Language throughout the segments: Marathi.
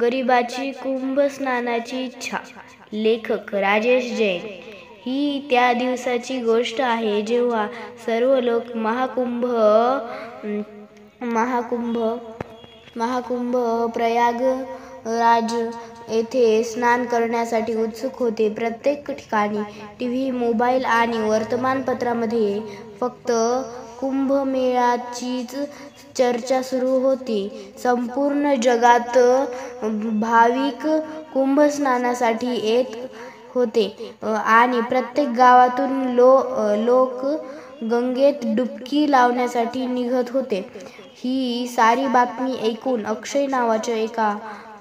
गरिबाची कुंभ स्नानाची इच्छा. लेखक राजेश जैन. ही त्या दिवसाची गोष्ट आहे जेव्हा सर्व लोक महाकुंभ प्रयागराज येथे स्नान करण्यासाठी उत्सुक होते. प्रत्येक ठिकाणी टीव्ही, मोबाईल आणि वर्तमानपत्रामध्ये फक्त कुंभमेळ्याचीच चर्चा सुरू होती. संपूर्ण जगात भाविक कुंभस्नानासाठी येत होते आणि प्रत्येक गावातून लोक गंगेत डुबकी लावण्यासाठी निघत होते. ही सारी बातमी ऐकून अक्षय नावाच्या एका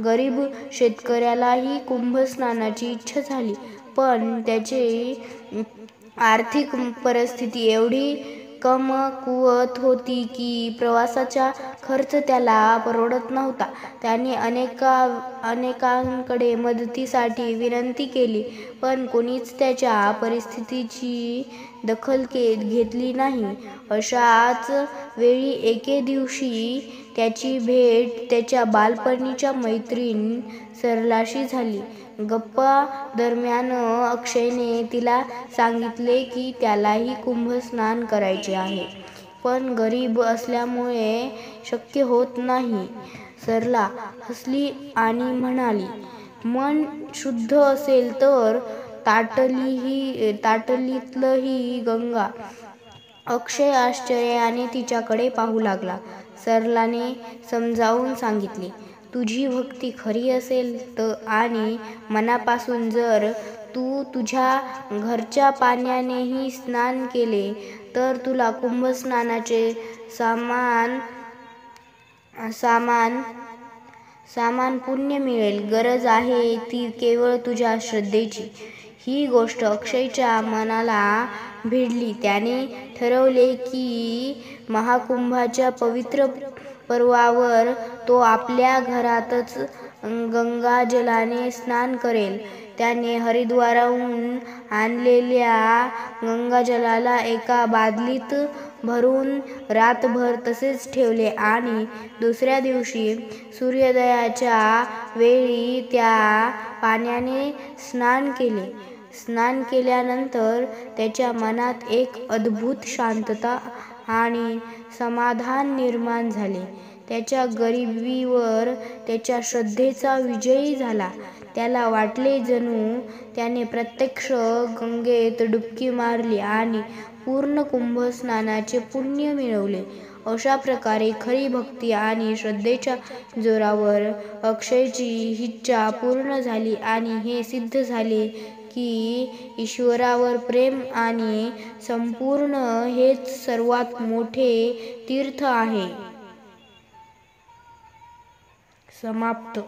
गरीब शेतकऱ्यालाही कुंभस्नानाची इच्छा झाली. पण त्याची आर्थिक परिस्थिती एवढी कमकुवत होती की प्रवासाचा खर्च त्याला परवडत नव्हता. त्याने अनेकांकडे मदतीसाठी विनंती केली, पण कोणीच त्याच्या परिस्थितीची दखल घेतली नाही. अशाच वेळी एके दिवशी त्याची भेट त्याच्या बालपणीच्या मैत्रीण सरलाशी झाली. गप्पा दरम्यान अक्षयने तिला सांगितले की त्यालाही कुंभस्नान करायचे आहे, पण गरीब असल्यामुळे शक्य होत नाही. सरला हसली आणि म्हणाली, मन शुद्ध असेल तर ताटलीतली गंगा. अक्षय आश्चर्याने तिच्याकडे पाहू लागला. सरलाने समजावून सांगितले, तुझी भक्ती खरी असेल आणि मनापासून जर तू तुझ्या घरच्या पाण्यानेही स्नान केले तर तुला कुंभस्नानाचे समान पुण्य मिळेल. गरज आहे ती केवळ तुझ्या श्रद्धेची. ही गोष्ट अक्षयच्या मनाला भिडली. त्याने ठरवले की महाकुंभाच्या पवित्र पर्वावर तो आपल्या घरातच गंगाजलाने स्नान करेल. त्याने हरिद्वारहून आणलेल्या गंगाजलाला एका बादलीत भरून रातभर तसेच ठेवले आणि दुसऱ्या दिवशी सूर्योदयाच्या वेळी त्या पाण्याने स्नान केले. स्नान केल्यानंतर त्याच्या मनात एक अद्भुत शांतता आणि समाधान निर्माण झाले. त्याच्या गरिबीवर त्याच्या श्रद्धेचा विजय झाला. त्याला वाटले जणू त्याने प्रत्यक्ष गंगेत डुबकी मारली आणि पूर्ण कुंभस्नानाचे पुण्य मिळवले. अशा प्रकारे खरी भक्ती आणि श्रद्धेच्या जोरावर अक्षयची इच्छा पूर्ण झाली आणि हे सिद्ध झाले की ईश्वरावर प्रेम आणि समर्पण हेच सर्वात मोठे तीर्थ आहे. समाप्त.